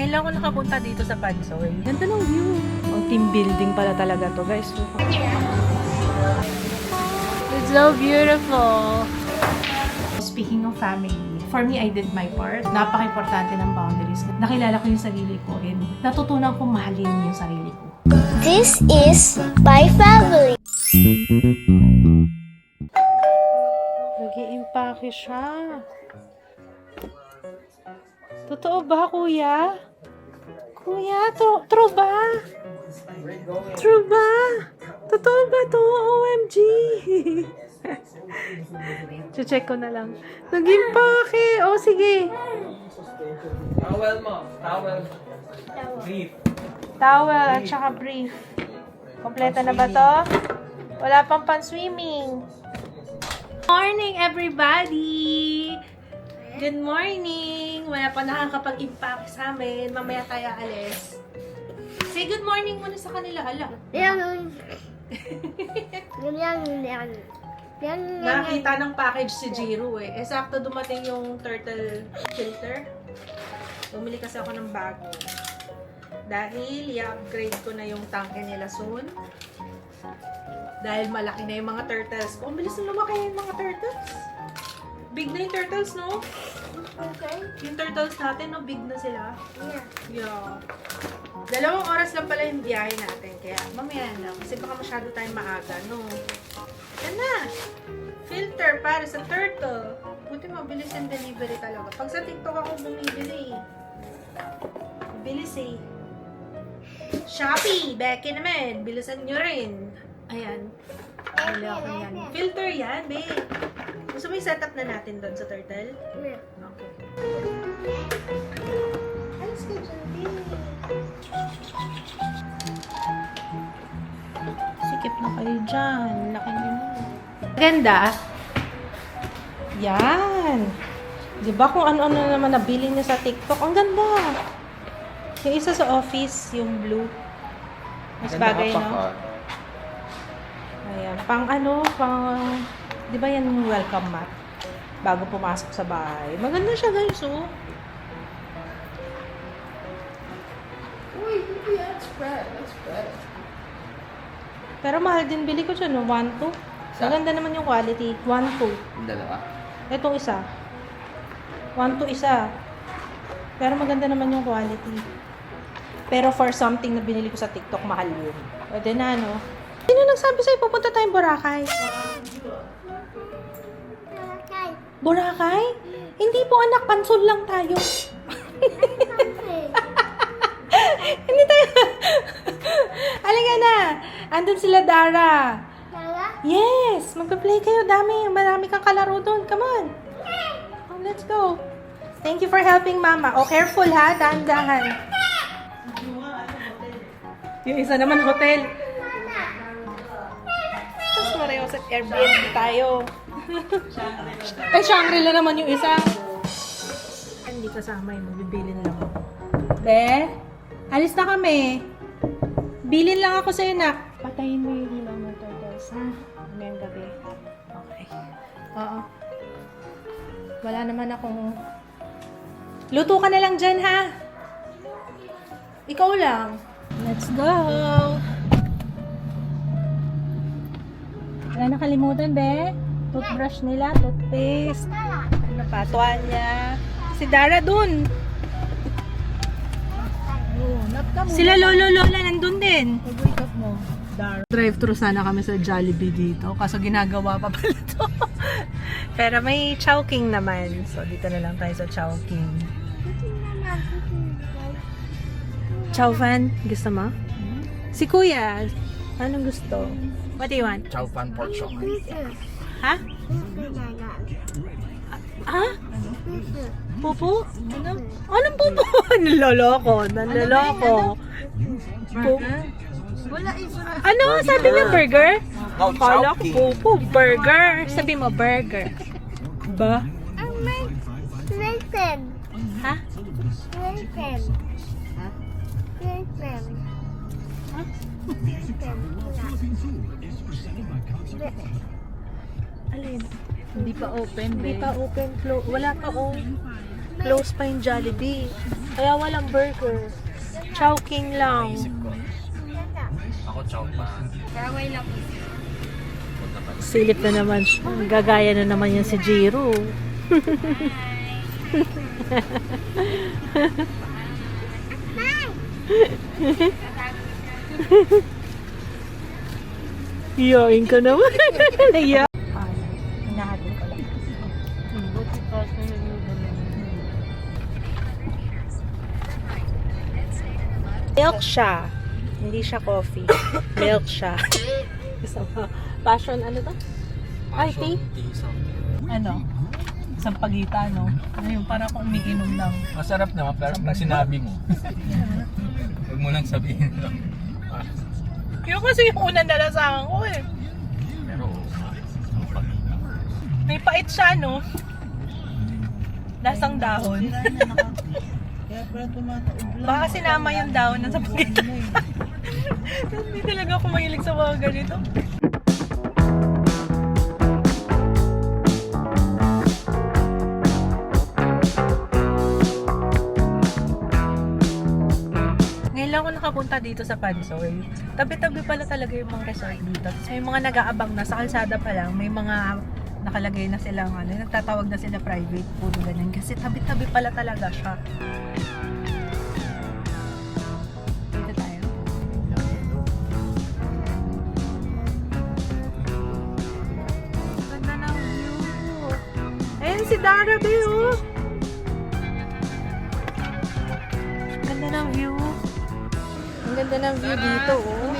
Ngayon lang ako nakapunta dito sa Pansoy. Ganda ng view. Ang team building pala talaga to, guys. It's so beautiful. Speaking of family, for me, I did my part. Napaka-importante ng boundaries. Nakilala ko yung sarili ko and natutunan kong mahalin yung sarili ko. This is my family. Nag-i-impake siya. Totoo ba, kuya? Kuya, true ba? True ba? Totoo ba to? OMG! Check ko na lang. Nag-impake! O, sige. Towel mo. Towel. Brief. Towel at saka brief. Kompleta na ba to? Wala pang pan-swimming. Morning, everybody! Good morning! Wala pa nakakapag-impact sa amin. Mamaya tayo alis. Say good morning muna sa kanila. Ala. Nakita ng package si Jiro eh. Sakto dumating yung turtle filter. Bumili kasi ako ng bago. Dahil i-upgrade ko na yung tanke nila soon. Dahil malaki na yung mga turtles ko. Ang bilis na lumaki yung mga turtles. Big na yung turtles, no? Okay. Yung turtles natin, no? Big na sila. Yeah. Yeah. 2 oras lang pala yung biyahe natin. Kaya mamaya na. Kasi baka masyado tayong maaga, no? Yan na. Filter para sa turtle. Buti mabilis yung delivery talaga. Pag sa TikTok ako bumibili eh. Bilis eh. Shopee! Becky naman. Bilisan nyo rin. Ayan. Bili ako yan. Filter yan, babe. Gusto mo yung setup na natin doon sa turtle? Yeah. Okay. Alas ka dyan, babe. Sikip na kayo dyan. Laki nyo na. Ganda. Yan. Diba kung ano-ano naman nabili niya sa TikTok? Ang ganda. Yung isa sa office, yung blue. Mas bagay, no? Ayan. Pang di ba yan yung welcome mat? Bago pumasok sa bahay. Maganda siya, guys, oh. Uy, that's spread. That's spread. Pero mahal din bili ko siya, no? 1-2. Maganda naman yung quality. 1-2. Yung dalawa? Itong isa. 1-2 isa. Pero maganda naman yung quality. Pero for something na binili ko sa TikTok, mahal yun. Pwede na, no? Sino nagsabi sa'yo, pupunta tayong Boracay? Boracay? Hindi po, anak. Pansol lang tayo. Hindi tayo. Halika na. Andun sila, Dara. Yes. Magpa-play kayo. Marami kang kalaro doon. Come on. Oh, let's go. Thank you for helping Mama. Oh, careful ha. Dahan-dahan. Yung isa naman, hotel. Tapos mareho sa Airbnb tayo. Ay, Shangri-La naman yung isa. Hindi kasama yun. Magbibilin lang ako. Be, alis na kami. Bilin lang ako sa'yo na. Patayin mo yung ilaw ng turtles, ha? Ngayong gabi. Okay. Oo. Wala naman akong... Luto ka na lang dyan, ha? Ikaw lang. Let's go! Wala nakalimutan, be? Toothbrush nila, toothpaste. Ano pa? Tuwalya. Si Dara dun. Sila lolo-lola nandun din. Wake up mo. Drive-thru sana kami sa Jollibee dito. Kaso ginagawa pa pala to. Pero may Chowking naman. So, dito na lang tayo sa Chowking. Chow fan? Gusto mo? Si Kuya. Anong gusto? What do you want? Chow fan pork chop. Ha? Ha? Pupo? Ano? Anong pupo? Naloloko. Ano? Sabi niya burger? No, Kala ko pupo. Burger. Sabi mo burger. Ba? Ha? Alin? Hindi pa open, Hindi babe. pa open flow. Wala pa on. Close pa yung Jollibee. Kaya walang burger. Chowking lang. Naisip ko. Ako chow pa. Silip na naman siya. Gagaya na naman yan si Jiro. Iyain ka naman. Iya. Hinahatin ko lang. Milk siya. Hindi siya coffee. Milk siya. Isang passion, ano to? Ay, tea? Ano? Isang pagitan, no? Ano yung para kung umiinom lang. Masarap naman, pero nung sinabi mo. Huwag mo lang sabihin lang. Yung kasi yung unang nalasahan ko eh. Pero oo nga. May pait siya, no? Lasang dahon. Baka sinama yung dahon na sa pagitan. Hindi talaga ako mahilig sa mga ganito. Ngayon lang ako nakapunta dito sa Pansoy. Tabi-tabi pala talaga yung mga resort dito. Tapos may mga nag-aabang na sa kalsada pa lang. May mga nakalagay na silang ano, nagtatawag na sila private pool, ganyan. Kasi tabi-tabi pala talaga siya. Dito tayo. Ganda ng view. Ayun si Dara, oh. Ganda ng view. Ang ganda ng view dito, oh.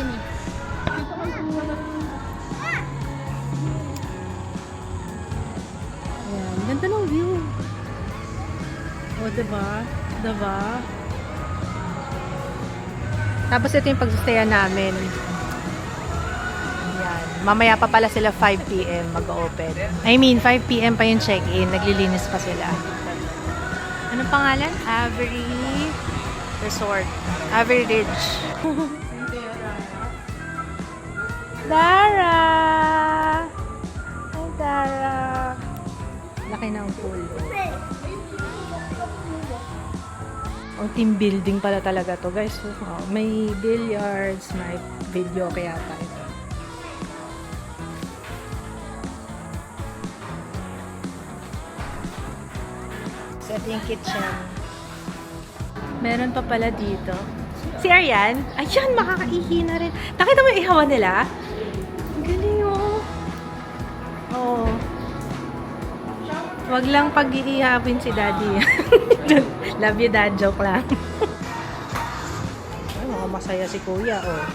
Ayan, ganda ng view. O, diba? Diba? Tapos ito yung pagsustayan namin. Ayan. Mamaya pa pala sila 5 p.m. mag-open. I mean, 5 p.m. pa yung check-in. Naglilinis pa sila. Anong pangalan? Avery Resort. Avery Ridge. Dara! Hi, Dara! Laki na ang pool. Ang team building pala talaga to, guys. Oh, may billiards, may video kaya tayo. So, ito yung kitchen. Meron pa pala dito. Si Arian, ayan, makakaihi na rin. Nakita mo yung ihawan nila? Ang galing, oh. Oo. Wag lang pag-iihapin si Daddy. Love you, Dad. Joke lang. Ay, masaya si Kuya, oh.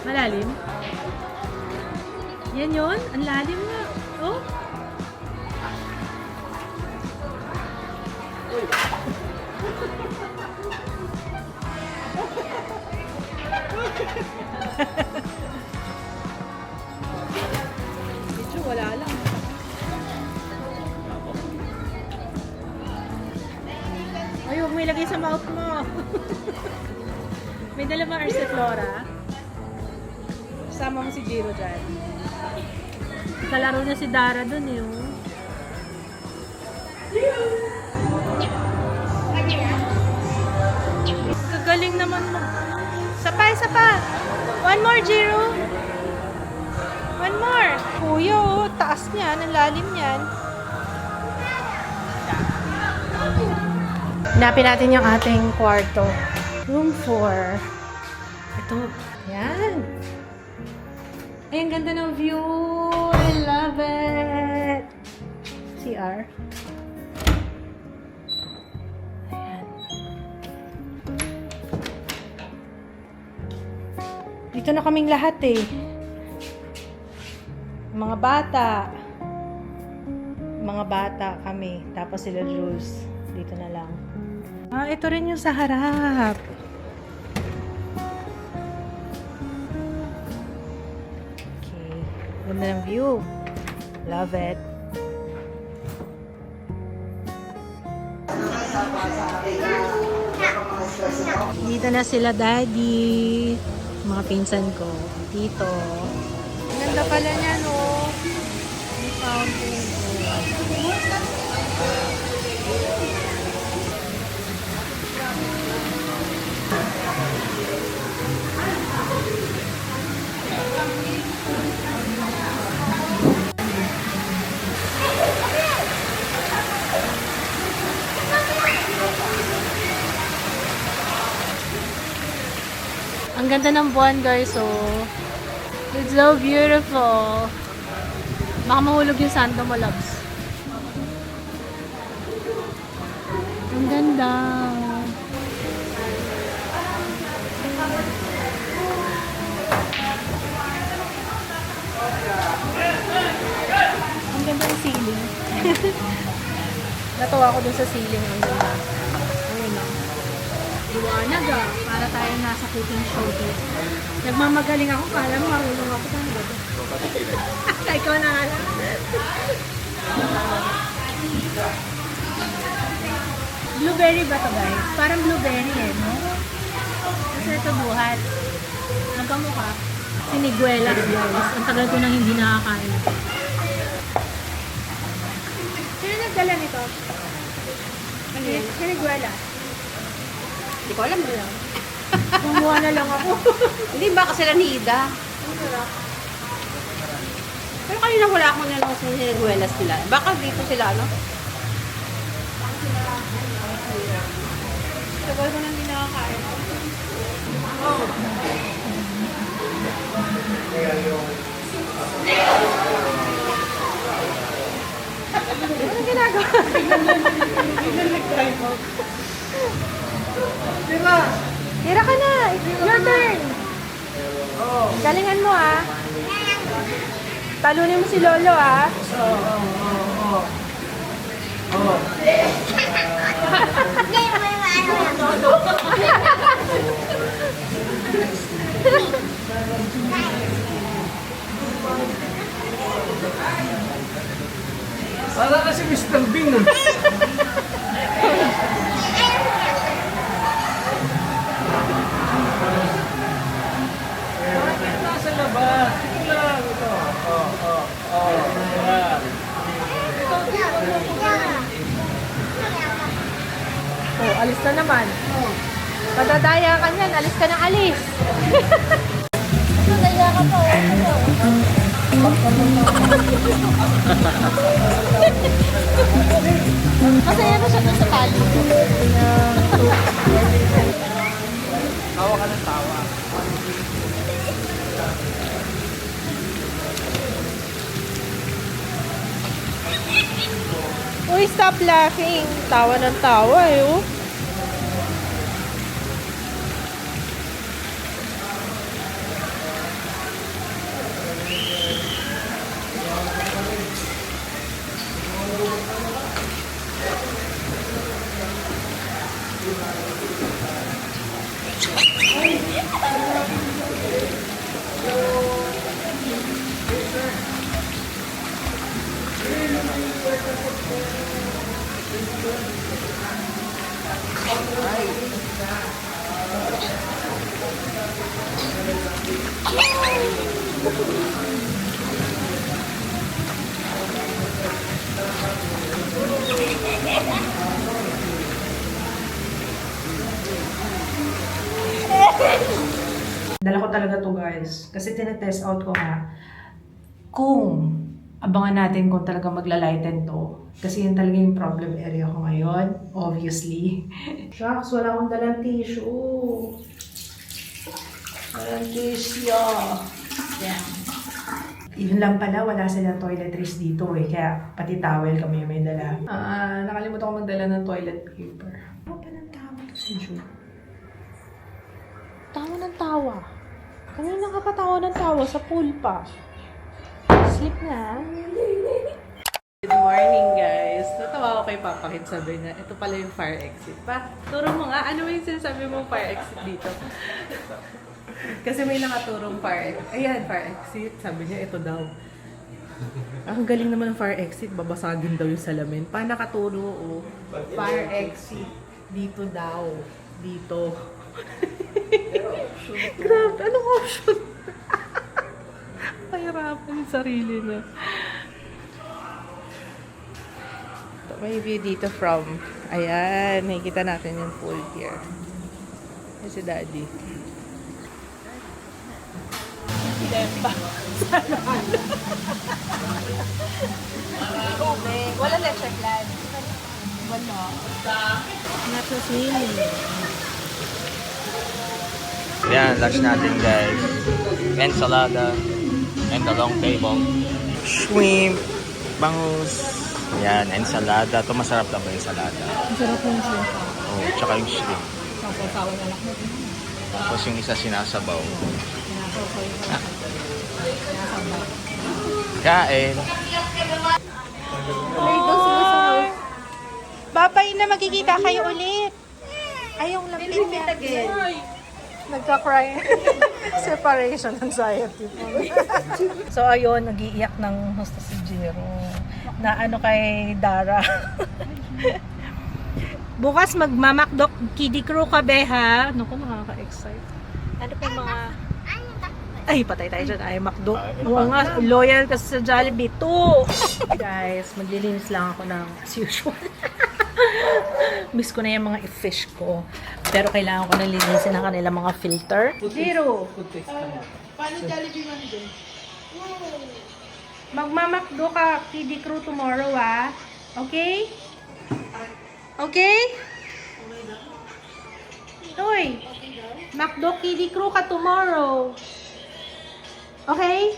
Malalim? Yan yun? Ang lalim na. Oh. Medyo wala lang. Ay, huwag mo ilagay sa mouth mo. May dala ba si Flora? Sama mo si Jiro dyan. Kalaro na si Dara dun eh. Oh. Gagaling naman mo. Isa pa. One more, Jiro. One more. Kuya, oh. Taas niyan. Ang lalim niyan. Hanapin natin yung ating kwarto. Room 4. Ito. Yan. Ay, ang ganda ng view. I love it. CR. Ayan. Dito na kaming lahat eh. Mga bata. Mga bata kami. Tapos sila Jules. Dito na lang. Ah, ito rin yung sa harap. Okay. Ganda ng view. Love it. Dito na sila, Daddy. Mga pinsan ko. Dito. Ang ganda pala niya, no? May fountain. Ang ganda ng buwan, guys, oh. It's so beautiful. Baka mahulog yung santo mo, loves. Ang ganda. Ang ganda ng ceiling. Natawa ko dun sa ceiling. Ang ganda. Ayun o. Liwanag ah. Para tayo nasa cooking show dito. Nagmamagaling ako. Kala mo marunong ako. Paano ba ito? Ikaw na nga lang. Blueberry ba ito, guys? Parang blueberry eh, no? Kasi ito buhat. Nagkamukha. Siniguelas, guys. Ang tagal ko nang hindi nakakain. Sino nagdala nito? Ano yun? Siniguelas. Hindi ko alam nila. Kumuha na lang ako. Hindi ba kasi lanida? Pero kanina wala akong nalaw sa siniguelas nila. Baka dito sila, ano? Tagal ko nang hindi nakakain. Ano ginagawa? Diba? Tira ka na! Your turn! Galingan mo ah! Talunin mo si Lolo ah! Para kasi Mr. Bean. Nasa labas. Ito lang. Ito. Yan. Oh, alis na naman. Madadaya ka niyan, alis ka na alis. Madadaya ka pa. Masaya na siya dun sa tali. Tawa ka ng tawa. Uy, stop laughing. Tawa ng tawa eh, oh. Dala ko talaga to, guys. Kasi tinetest out ko nga kung abangan natin kung talaga magla-lighten to. Kasi yun talaga yung problem area ko ngayon. Obviously. Shucks, wala akong dalang tissue. Walang tissue. Yan. Yun lang pala, wala silang toiletries dito eh. Kaya pati towel kami may dala. Nakalimutan ko magdala ng toilet paper. Ano pa ng tawa to si Ju? Tawa ng tawa. Kanina ka pa tawa ng tawa sa pool pa. Sleep na. Good morning, guys. Natawa ko kay Papa Kit, sabi niya, ito pala yung fire exit. Pa, turo mo nga, ano yung sinasabi mong fire exit dito? Kasi may nakaturong fire exit. Ayan, fire exit. Sabi niya, ito daw. Ang galing naman ng fire exit. Babasagin daw yung salamin. Pa, nakaturo, oh. Fire exit. Dito daw. Dito. Grabe, anong option? Pahirapan yung sarili na. May view dito from, ayan, nakikita natin yung pool here. Ayan si Daddy. Dempa. Wala leche plan. Wala. Not so swimming. Yan, lunch natin guys. Ensalada and the long table. Shrimp, bangus. Yan, ensalada. Ito masarap na ba yung ensalada? Masarap yung shrimp. Oh, tsaka yung shrimp. Sasawa na lang. Tapos yung isa sinasabaw. Kain. Babay na, magkikita kayo ulit. Ay, yung lapit niya. Nagka-cry. Separation anxiety po. So, ayun, nag-iiyak ng hosta si Jiro. Na ano kay Dara. Bukas magmamakdok kiddie crew ka, be, ha? Ano ko, nakaka-excite. Ano po mga... Ay, patay tayo dyan. Ay, McDo. Oo nga, loyal kasi sa Jollibee. 2! Guys, maglilinis lang ako ng as usual. Miss ko na yung mga i-fish ko. Pero kailangan ko na linisin ang kanila mga filter. Zero! Paano Jollibee man din? Magmamakdo ka, kiddie crew tomorrow, ah. Okay? Okay? Uy! Makdo kiddie crew ka tomorrow. Okay?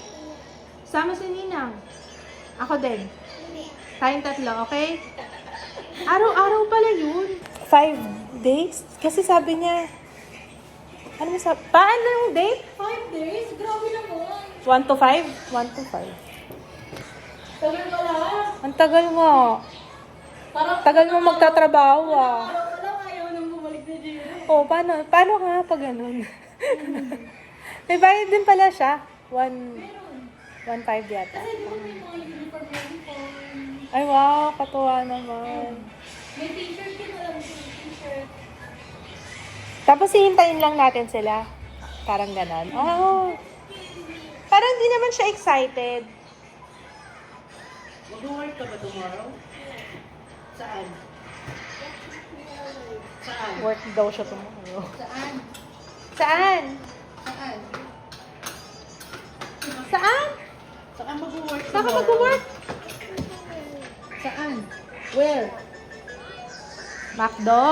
Sama si Ninang. Ako din. Tayong tatlo, okay? Araw-araw pala yun. 5 days? Kasi sabi niya, ano mo sabi? Paano yung date? 5 days? Grabe naman. 1 to 5? 1 to 5. Tagal pala. Ang tagal mo. Parang Tagal mo magtatrabaho, ah. wala ayaw nang bumalik na Jiro. Oh, paano nga pag ganun? May bayad din pala siya. 1.5 yata. Kasi di ba may mga uniform. Ay, wow, katuwa naman. May t-shirt ka na lang. T-shirt. Tapos hihintayin lang natin sila. Parang ganon. Oh. Parang hindi naman siya excited. Mag-work ka ba tomorrow? Saan? Saan? Work daw siya tomorrow. Saan? Saan? Saan? Saan? Saan mag-work Saan ka mag-work? Saan? Where? McDo.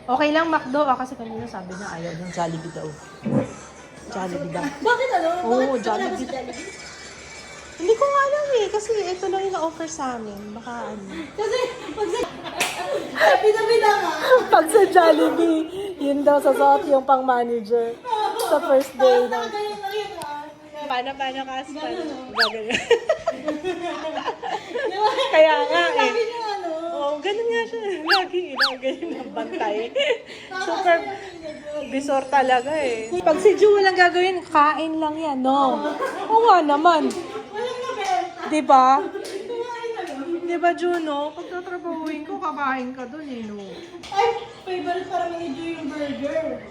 Okay lang McDo. Kasi kanina sabi niya ayaw ng Jollibee daw. Jollibee daw. Bakit ano? Oo, Bakit wala ba Jollibee. si Jollibee? Hindi ko nga alam eh. Kasi ito lang yung na-offer sa amin. Baka ano. Kasi pag sa... Sabi na nga. Pag sa Jollibee, yun daw sa suot yung pang-manager. Sa first day na. Ganyan lang yun ah. Paano Kaspan? Gagawin. Kaya nga eh. Sabi niya ano. Oo, ganun nga siya. Lagi ganyan ang bantay. Super bisor talaga eh. Pag si Ju walang gagawin, kain lang yan, no? Oo nga naman. Walang nabenta. Diba? Diba, Juno? Pag tatrabahuin ko, kakain ka dun eh, no? Ay, favorite para mag-enjoy yung burger.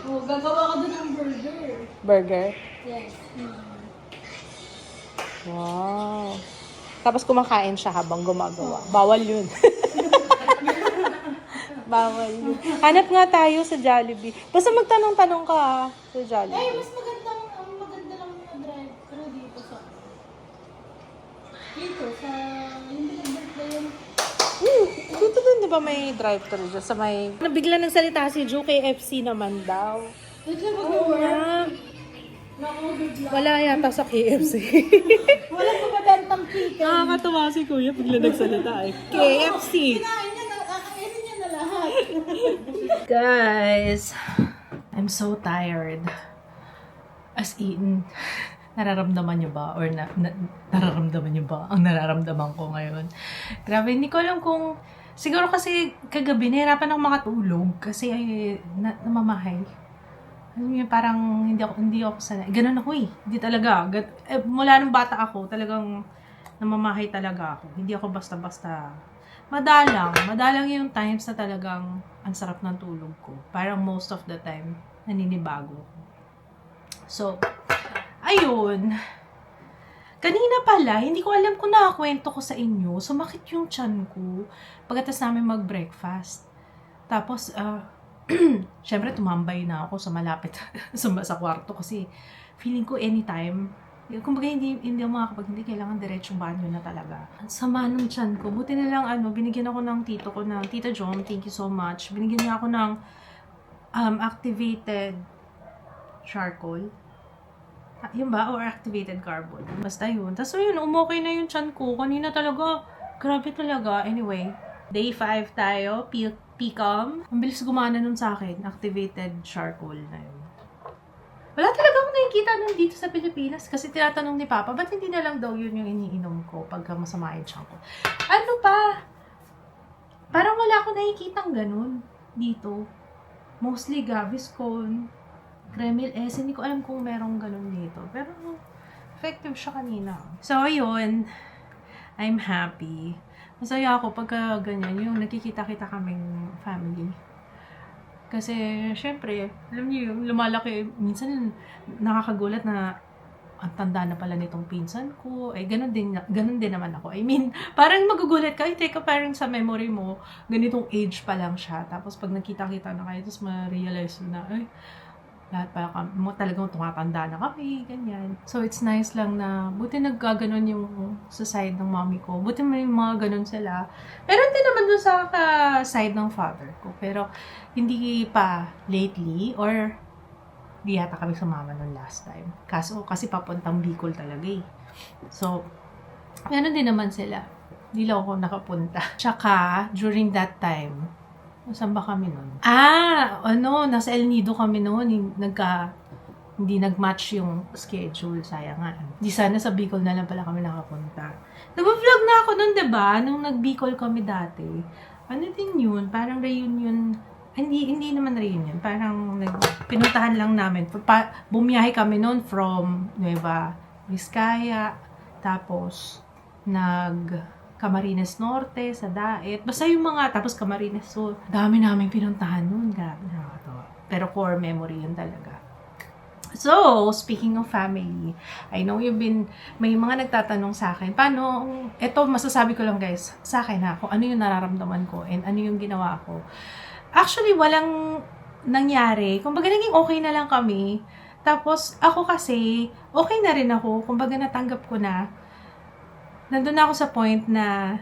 Oh, gagawa ka dun ng burger. Burger? Yes. Wow. Tapos kumakain siya habang gumagawa. Bawal yun. Bawal yun. Hanap nga tayo sa Jollibee. Basta magtanong-tanong ka sa Ay, Jollibee. mas maganda lang na drive-thru dito sa... Dito, sa... Yung pinag-birthday yun. Dito din, di ba may drive-thru dyan sa may... Bigla nagsalita si Ju, KFC naman daw. Dito na mag-work. Ah, Naku, good luck. wala yata sa KFC. Walang mababentang chicken. Nakakatawa si Kuya bigla nagsalita eh. KFC! Kinain niya na, kakainin niya na lahat. Guys, I'm so tired. As in, nararamdaman niyo ba? Or nararamdaman niyo ba ang nararamdaman ko ngayon? Grabe, hindi ko alam kung... Siguro kasi kagabi, nahirapan ako makatulog kasi ay namamahay. Alam niyo, parang hindi ako sanay. Ganun ako eh. Hindi talaga. Mula nung bata ako, talagang namamahay talaga ako. Hindi ako basta-basta. Madalang yung times na talagang ang sarap ng tulog ko. Parang most of the time, naninibago ko. So, ayun. Kanina pala, hindi ko alam kung nakakwento ko sa inyo. Sumakit yung tiyan ko pagkatapos namin mag-breakfast. Tapos, syempre tumambay na ako sa malapit sa kwarto kasi feeling ko anytime, kumbaga hindi ako makakapag, hindi kailangan diretsong banyo na talaga. Ang sama ng tiyan ko. Buti na lang binigyan ako ng tito ko, ng Tita Jom, thank you so much. Binigyan niya ako ng activated charcoal. Yun ba? Or activated carbon. Basta yun. Tapos yun, umokay na yung chan ko. Kanina talaga, grabe talaga. Anyway, day 5 tayo. PCOM. Ang bilis gumana nun sa akin. Activated charcoal na yun. Wala talaga akong nakikita nun dito sa Pilipinas. Kasi tinatanong ni Papa, ba't hindi na lang daw yun yung iniinom ko pagka masama yung chan ko? Ano pa? Parang wala akong nakikitang ganun dito. Mostly Gaviscon, Kremil S, hindi ko alam kung merong ganun dito. Pero, effective siya kanina. So, ayun. I'm happy. Masaya ako pagka ganyan, yung nakikita-kita kaming family. Kasi, syempre, alam niyo yung lumalaki, minsan nakakagulat na ang tanda na pala nitong pinsan ko. Eh, ganun din naman ako. I mean, parang magugulat ka, teka, parang sa memory mo, ganitong age pa lang siya. Tapos, pag nakita-kita na kayo, tapos ma-realize mo na, ay, lahat pala talagang tumatanda na kami, ganyan. So, it's nice lang na, buti nagkaganon yung sa side ng mommy ko. Buti may mga ganon sila. Meron din naman dun sa side ng father ko. Pero, hindi pa lately, or di yata kami sumama nun last time. Kasi papuntang Bicol talaga eh. So, meron din naman sila. Di lang ako nakapunta. Tsaka, during that time, saan ba kami nun? Nasa El Nido kami nun. Hindi nag-match yung schedule. Sayang nga. Di sana sa Bicol na lang pala kami nakapunta. Nag-vlog na ako nun, diba? Nung nag-Bicol kami dati. Ano din yun? Parang reunion. Hindi naman reunion. Parang pinuntahan lang namin. Bumiyahe kami nun from Nueva Vizcaya. Tapos, Camarines Norte, sa Daet. Basta yung tapos Camarines Sur. Dami namin pinuntahan nun. Grabe, nakakatawa. Pero core memory yun talaga. So, speaking of family, I know may mga nagtatanong sa akin, eto masasabi ko lang guys, sa akin kung ano yung nararamdaman ko and ano yung ginawa ko. Actually, walang nangyari. Kumbaga, naging okay na lang kami. Tapos, ako kasi, okay na rin ako. Kumbaga, natanggap ko na nandun ako sa point ng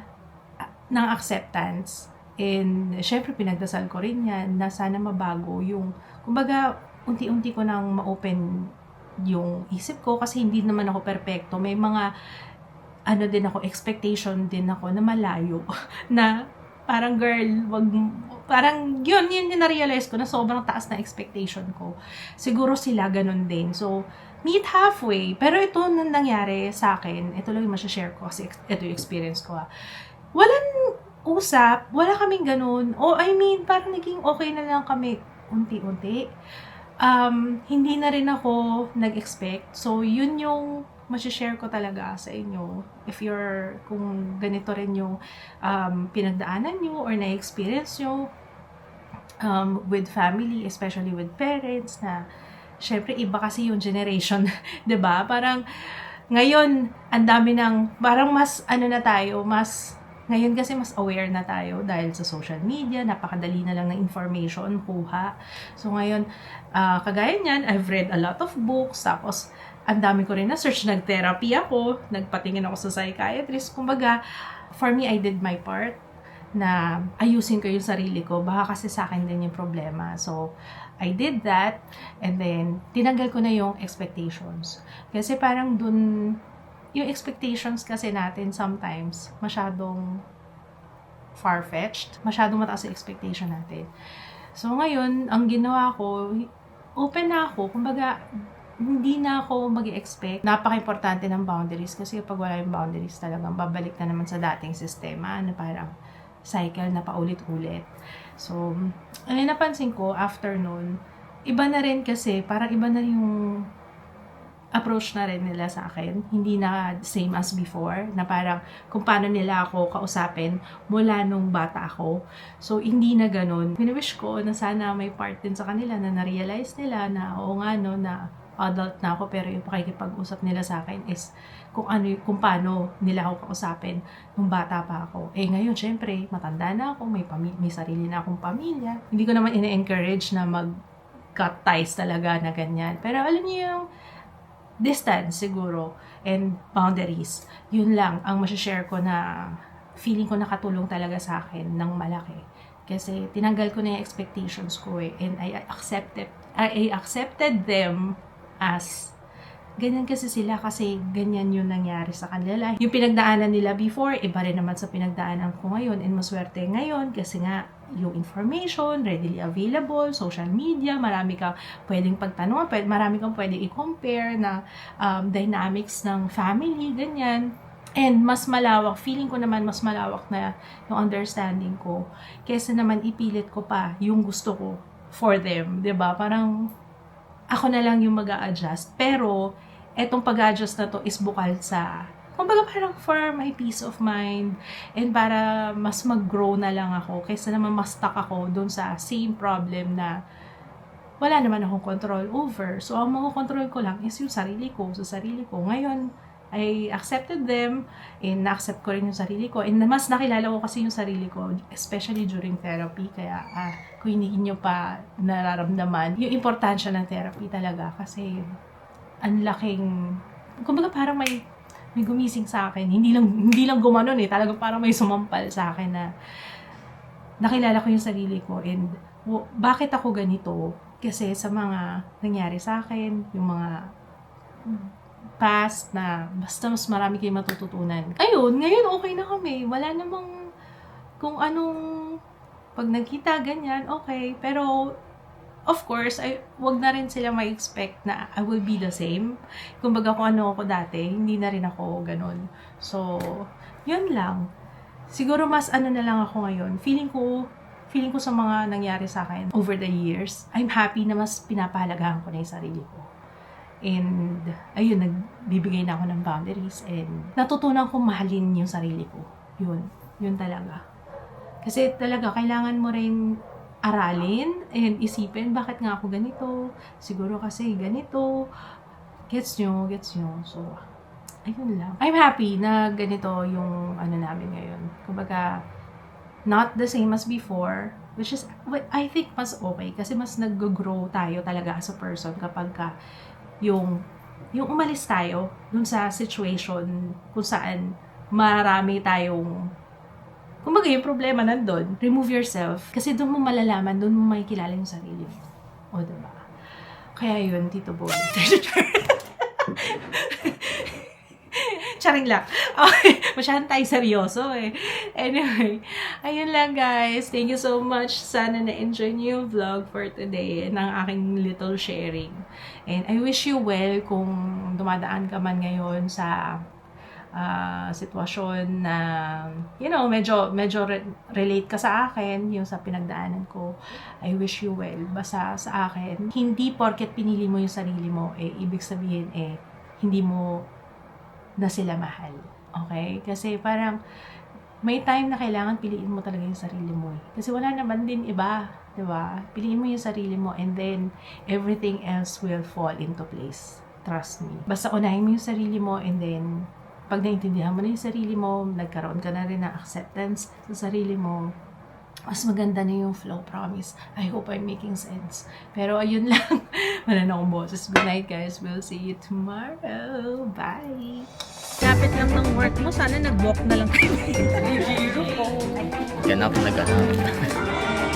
acceptance. And, syempre, pinagdasal ko rin yan na sana mabago yung, kumbaga, unti-unti ko nang ma-open yung isip ko kasi hindi naman ako perfecto. May mga, din ako, expectation din ako na malayo. Na, parang girl, parang yun na-realize ko na sobrang taas na expectation ko. Siguro sila ganun din. So, meet halfway. Pero ito nang nangyari sa akin, ito lang yung masashare ko kasi ito yung experience ko. Walang usap, wala kaming ganun. Parang naging okay na lang kami unti-unti. Hindi na rin ako nag-expect. So, yun yung masashare ko talaga sa inyo. Kung ganito rin yung pinagdaanan nyo or na-experience nyo with family, especially with parents, na syempre, iba kasi yung generation, 'di ba? Parang ngayon, ang dami parang mas ngayon kasi mas aware na tayo dahil sa social media, napakadali na lang ng information, kuha. So ngayon, kagaya niyan, I've read a lot of books, tapos ang dami ko rin na-search, nag-therapy ako, nagpatingin ako sa psychiatrist. Kumbaga, for me, I did my part na ayusin ko yung sarili ko. Baka kasi sa akin din yung problema. So, I did that, and then, tinanggal ko na yung expectations. Kasi parang yung expectations kasi natin sometimes, masyadong far-fetched, masyadong mataas yung expectation natin. So, ngayon, ang ginawa ko, open na ako, kumbaga, hindi na ako mag-expect. Napaka-importante ng boundaries kasi kapag wala yung boundaries talagang babalik na naman sa dating sistema na parang cycle na paulit-ulit. So, napansin ko, after nun, iba na rin kasi, parang iba na yung approach na rin nila sa akin. Hindi na same as before, na parang kung paano nila ako kausapin mula nung bata ako. So, hindi na ganun. Wini-wish ko na sana may part din sa kanila na na-realize nila na, oo nga no, na adult na ako, pero yung pakikipag-usap nila sa akin is kung paano nila ako kausapin nung bata pa ako. Ngayon, syempre, matanda na ako, may sarili na akong pamilya. Hindi ko naman ina-encourage na mag-cut ties talaga na ganyan. Pero alam niyo yung distance siguro and boundaries. Yun lang ang masashare ko na feeling ko nakatulong talaga sa akin ng malaki. Kasi tinanggal ko na yung expectations ko eh. And I accepted them as ganyan kasi sila kasi ganyan yung nangyari sa kanila. Yung pinagdaanan nila before, iba rin naman sa pinagdaanan ko ngayon. And maswerte ngayon kasi nga yung information, readily available, social media, marami kang pwedeng pagtanong, marami kang pwedeng i-compare na dynamics ng family, ganyan. And mas malawak, feeling ko naman mas malawak na yung understanding ko kaysa naman ipilit ko pa yung gusto ko for them, 'di ba? Parang ako na lang yung mag-a-adjust. Pero etong pag-adjust na to is bukal sa, kumbaga parang for my peace of mind and para mas mag-grow na lang ako kaysa naman mas stuck ako dun sa same problem na wala naman akong control over. So, ang control ko lang is yung sarili ko, sa sarili ko. Ngayon, I accepted them and na-accept ko rin yung sarili ko and mas nakilala ko kasi yung sarili ko, especially during therapy. Kaya kung hindi nyo pa nararamdaman, yung importansya ng therapy talaga kasi ang laking, kumbaga parang may gumising sa akin. Hindi lang gumanon eh. Talagang parang may sumampal sa akin na nakilala ko yung sarili ko and bakit ako ganito? Kasi sa mga nangyari sa akin, yung mga past na basta mas marami kayong matututunan. Ayun, ngayon okay na kami. Wala namang kung anong pag nagkita ganyan, okay. Pero of course, wag na rin sila ma-expect na I will be the same. Kumbaga kung ano ako dati, hindi na rin ako ganun. So, yun lang. Siguro mas ano na lang ako ngayon. Feeling ko sa mga nangyari sa akin over the years, I'm happy na mas pinapahalagahan ko na yung sarili ko. And, ayun, nagbibigay na ako ng boundaries and natutunan kong mahalin yung sarili ko. Yun talaga. Kasi talaga, kailangan mo rin aralin and isipin bakit nga ako ganito, siguro kasi ganito, gets nyo. So, ayun lang. I'm happy na ganito yung ano namin ngayon. Kumbaga, not the same as before, which is, I think mas okay kasi mas nag-grow tayo talaga as a person kapag ka yung umalis tayo dun sa situation kung saan marami tayong, kumbaga yung problema nandun, remove yourself. Kasi doon mo malalaman, doon mo makikilala yung sarili mo. O, diba? Kaya yun, Tito Boy. Charing lang. Okay, masyadong tayo seryoso eh. Anyway, ayun lang guys. Thank you so much. Sana na-enjoy niyo yung vlog for today ng aking little sharing. And I wish you well kung dumadaan ka man ngayon sa sitwasyon na, medyo relate ka sa akin, yung sa pinagdaanan ko. I wish you well. Basta sa akin, hindi porket pinili mo yung sarili mo, ibig sabihin, hindi mo na sila mahal. Okay? Kasi parang, may time na kailangan piliin mo talaga yung sarili mo. Kasi wala naman din iba. Diba? Piliin mo yung sarili mo and then, everything else will fall into place. Trust me. Basta unahin mo yung sarili mo and then, pag naintindihan mo na yung sarili mo, nagkaroon ka na rin ng acceptance sa sarili mo, mas maganda na yung flow, promise. I hope I'm making sense. Pero ayun lang. Wala na akong boses. Good night, guys. We'll see you tomorrow. Bye! Kapit lang ng work mo. Sana nag-walk na lang kayo. Ganap na ganap.